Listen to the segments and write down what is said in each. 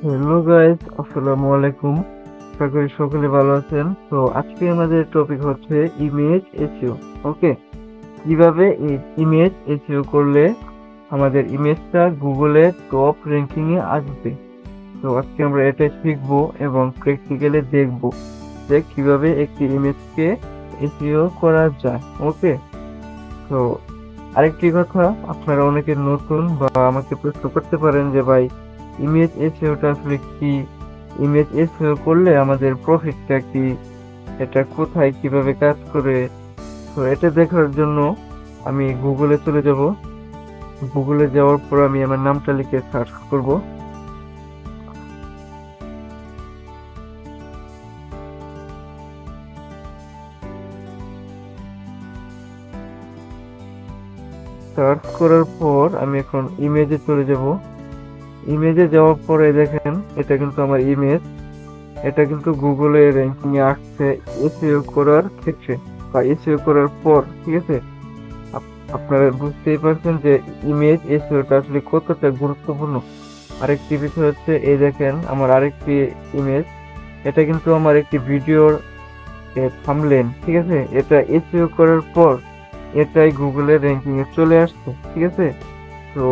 Hello guys, আসসালামু আলাইকুম। আশা করি সকলে ভালো আছেন। তো আজকে আমাদের টপিক হচ্ছে ইমেজ এসইও। ওকে, কিভাবে এই ইমেজ এসইও করলে আমাদের ইমেজটা গুগলে টপ র্যাঙ্কিং এ আসবে। তো আজকে আমরা এটাই শিখবো এবং প্র্যাকটিক্যালি দেখবো যে কিভাবে একটি ইমেজকে এসইও করা যায়। ওকে, তো আরেকটি কথা, আপনারা অনেকে নতুন বা আমাকে প্রশ্ন করতে পারেন যে ভাই, ইমেজ এসইওটা আসলে কি? ইমেজ এসইও করলে আমাদের প্রফিটটা কি? এটা কোথায় কিভাবে কাজ করে? তো এটা দেখার জন্য আমি গুগলে চলে যাব। গুগলে যাওয়ার পর আমি আমার নামটা লিখে সার্চ করব। সার্চ করার পর আমি এখন ইমেজে চলে যাব। ইমেজে যাওয়ার পরে দেখেন, এটা কিন্তু আমার ইমেজ। এটা কিন্তু গুগলে র্যাঙ্কিং এ আসছে এসইও করার ক্ষেত্রে বা এসইও করার পর। ঠিক আছে, আপনারা বুঝতেই পারছেন যে ইমেজ এসইওটা আসলে কতটা গুরুত্বপূর্ণ। আরেকটি বিষয় হচ্ছে, এই দেখেন আমার আরেকটি ইমেজ। এটা কিন্তু আমার একটি ভিডিওর থাম্বনেল। ঠিক আছে, এটা এসইও করার পর এটাই গুগলের র্যাঙ্কিং এ চলে আসছে। ঠিক আছে, তো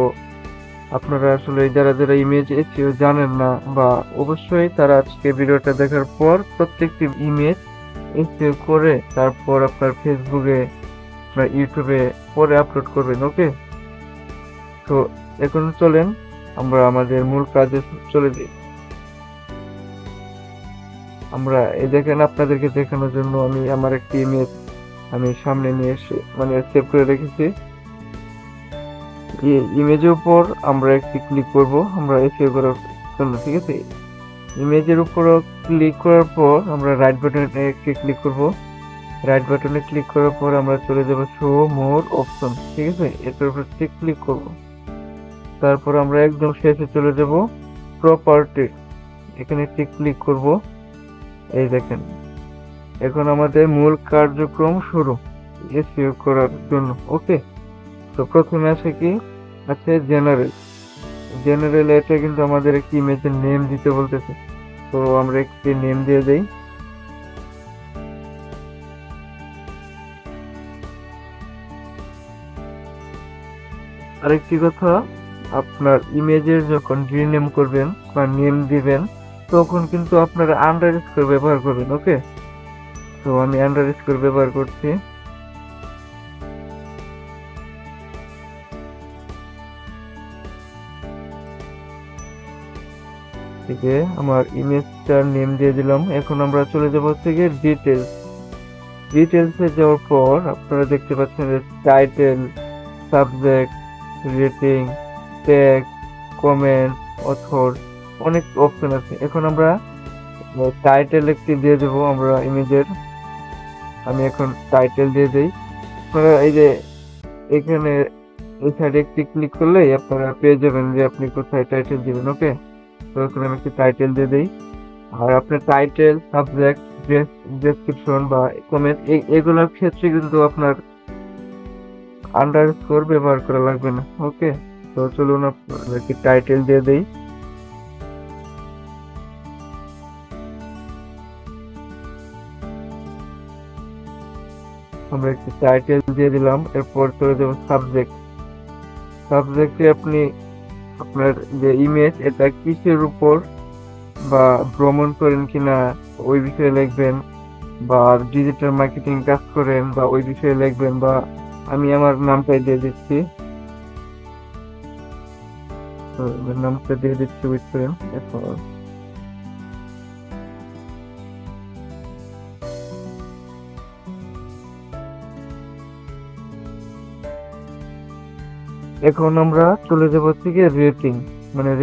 আপনারা আসলে যারা যারা ইমেজ এসইও জানেন না, বা অবশ্যই তারা আজকে ভিডিওটা দেখার পর প্রত্যেকটি ইমেজ এসইও করে তারপর আপনার ফেসবুকে, আপনার ইউটিউবে পরে আপলোড করবেন। ওকে, তো এখন চলেন আমরা আমাদের মূল কাজে চলে যাই। আমরা এই দেখেন, আপনাদেরকে দেখানোর জন্য আমি আমার একটি ইমেজ আমি সামনে নিয়ে এসে সেভ করে রেখেছি। এই ইমেজের উপর আমরা একটি ক্লিক করব আমরা এসইও করার জন্য। ঠিক আছে, ইমেজের উপর ক্লিক করার পর আমরা রাইট বাটনে একটি ক্লিক করব। রাইট বাটনে ক্লিক করার পর আমরা চলে যাব শো মোর অপশন। ঠিক আছে, এটার উপর ক্লিক করব। তারপর আমরা একদম শেষে চলে যাব প্রপার্টি, এখানে একটি ক্লিক করব। এই দেখেন, এখন আমাদের মূল কার্যক্রম শুরু এসইও করার জন্য। ওকে, তো প্রথমে আছে কি, আছে জেনারেল। জেনারেল এটা কিন্তু আমাদের একটি ইমেজের নেম দিতে বলতেছে, তো আমরা একটি নেম দিয়ে দেই। আরেকটি কথা, আপনার ইমেজের যখন রিনেম করবেন বা নেম দিবেন, তখন কিন্তু আপনারা আন্ডারস্কোর ব্যবহার করবেন। ওকে, তো আমি আন্ডারস্কোর ব্যবহার করছি। থেকে আমার ইমেজটার নেম দিয়ে দিলাম। এখন আমরা চলে যাবো থেকে ডিটেলস। ডিটেলসে যাওয়ার পর আপনারা দেখতে পাচ্ছেন যে title, subject, rating, tag, comment, author, অনেক অপশন আছে। এখন আমরা টাইটেল একটি দিয়ে দেবো আমরা ইমেজের। আমি এখন টাইটেল দিয়ে দেই। আপনারা এই যে এখানে এই সাইডে একটি ক্লিক করলেই আপনারা পেয়ে যাবেন যে আপনি কোথায় টাইটেল দিবেন। ওকে, তো এখন আমি একটি টাইটেল দিয়ে দেই। আর আপনার টাইটেল, সাবজেক্ট, ডেসক্রিপশন বা কমেন্ট এগুলোর ক্ষেত্রে কিন্তু আপনার আন্ডারস্কোর ব্যবহার করা লাগবে না। ওকে, তো চলুন আমরা একটি টাইটেল দিয়ে দেই। আমরা একটি টাইটেল দিয়ে দিলাম। এরপর চলে যাব সাবজেক্ট। সাবজেক্টে আপনি আপনার যে ইমেজ এটা কিসের উপর, বা ভ্রমণ করেন কিনা ওই বিষয়ে লিখবেন, বা ডিজিটাল মার্কেটিং কাজ করেন বা ওই বিষয়ে লিখবেন, বা আমি আমার নামটাই দিয়ে দিচ্ছি। তো এবার নামটা দিয়ে দিচ্ছি, ওয়েট করেন। এখন আমরা চলে যাব থেকে রেটিং,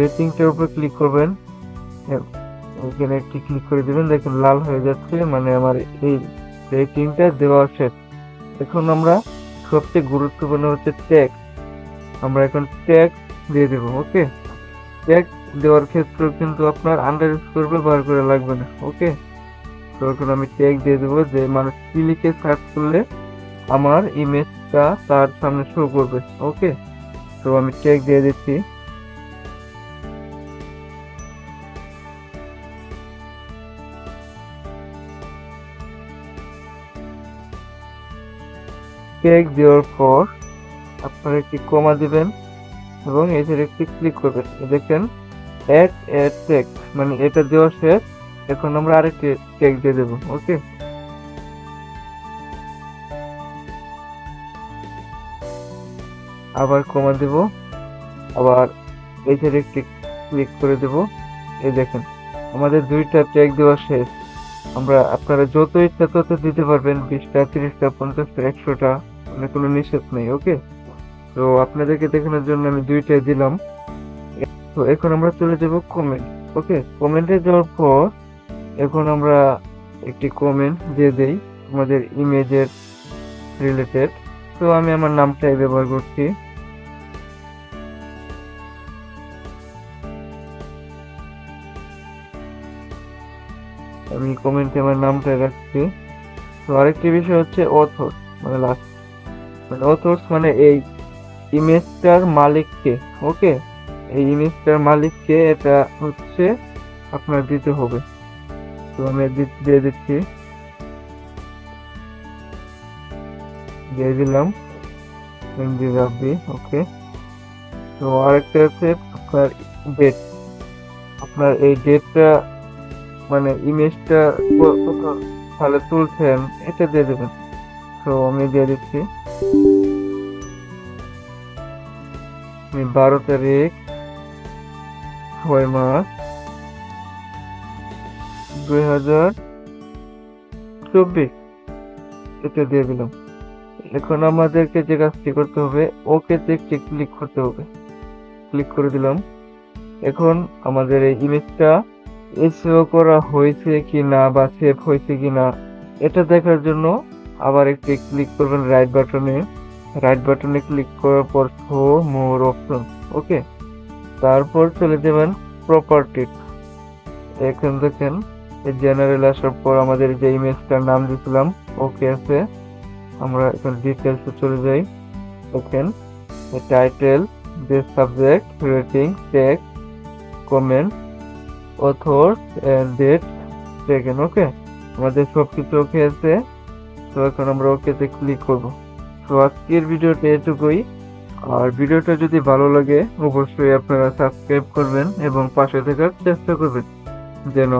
রেটিংটার উপর ক্লিক করবেন। ওখানে একটি ক্লিক করে দিবেন, দেখুন লাল হয়ে যাচ্ছে, মানে আমার এই রেটিংটা দেওয়া শেষ। এখন আমরা সবচেয়ে গুরুত্বপূর্ণ হচ্ছে ট্যাগ। আমরা এখন ট্যাগ দিয়ে দেবো। ওকে, ট্যাগ দেওয়ার ক্ষেত্রে কিন্তু আপনার আন্ডারস্কোর ব্যবহার করে লাগবে না। ওকে, তো এখন আমি ট্যাগ দিয়ে দেবো যে মানুষ কি লিখে সার্চ করলে আমার ইমেজটা তার সামনে শো করবে। ওকে, তো আমি ট্যাগ দিয়ে দিচ্ছি। ট্যাগ দেওয়ার পর আপনারা একটি কমা দিবেন এবং এদের একটি ক্লিক করবেন। দেখেন অ্যাড ট্যাগ, মানে এটা দেওয়া শেষ। এখন আমরা আরেকটি ট্যাগ দিয়ে দেবো। ওকে, আবার কমা দেব, আবার এদের একটি ক্লিক করে দেব। এই দেখেন আমাদের দুইটা ট্যাগ দেওয়া শেষ। আপনারা যত ইচ্ছা তত দিতে পারবেন, 20টা, 30টা, 50টা, 100টা, মানে কোনো নিষেধ নেই। ওকে, তো আপনাদেরকে দেখানোর জন্য আমি দুইটাই দিলাম। তো এখন আমরা চলে যাব কমেন্ট। ওকে, কমেন্টে যাওয়ার পর এখন আমরা একটি কমেন্ট দিয়ে দেই আমাদের ইমেজের রিলেটেড। তো আমি আমার নামটাই ব্যবহার করছি। আমি কমেন্টে আমার নামটাই রাখছি। তো আরেকটি বিষয় হচ্ছে অথর, মানে লাস্ট, মানে অথর্স মানে এই ইমেজটার মালিককে। ওকে, এই ইমেজটার মালিককে এটা হচ্ছে আপনার দিতে হবে। তো আমি দিয়ে দিচ্ছি, দিয়ে দিলাম এমডি রাব্বি। ওকে, তো আরেকটা হচ্ছে আপনার ডেট, আপনার এই ডেটটা মানে ইমেজটা তাহলে তুলছেন এটা দিয়ে দেবেন। তো আমি দিয়ে দিচ্ছি, আমি 12 তারিখ 6 মাস 2024 এটা দিয়ে দিলাম। এখন আমাদেরকে যে কাজটি করতে হবে, ওকে তে একটি ক্লিক করতে হবে। ক্লিক করে দিলাম। এখন আমাদের এই ইমেজটা এসইও করা হয়েছে কি না বা সেভ হয়েছে কি না এটা দেখার জন্য আবার একটি ক্লিক করবেন রাইট বাটনে। রাইট বাটনে ক্লিক করার পর শো মোর অপশন। ওকে, তারপর চলে যাবেন প্রপার্টি। এখন দেখেন এই জেনারেল আসার পর আমাদের যে ইমেজটার নাম দিয়েছিলাম ওকে আছে। আমরা এখন ডিটেলসে চলে যাই। দেখেন title, this subject, rating, tag, comment, author, date, taken. Okay, আমাদের সবকিছু ওকে আছে। তো এখন আমরা ওকেতে ক্লিক করব। তো আজকের ভিডিওটা এটুকুই। আর ভিডিওটা যদি ভালো লাগে অবশ্যই আপনারা সাবস্ক্রাইব করবেন এবং পাশে থাকার চেষ্টা করবেন যেন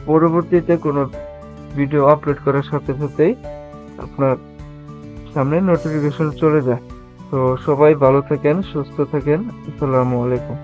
পরবর্তীতে কোনো ভিডিও আপলোড করার সাথে সাথেই আপনার সামনে নোটিফিকেশন চলে যায়। তো সবাই ভালো থাকেন, সুস্থ থাকেন। আসসালামু আলাইকুম।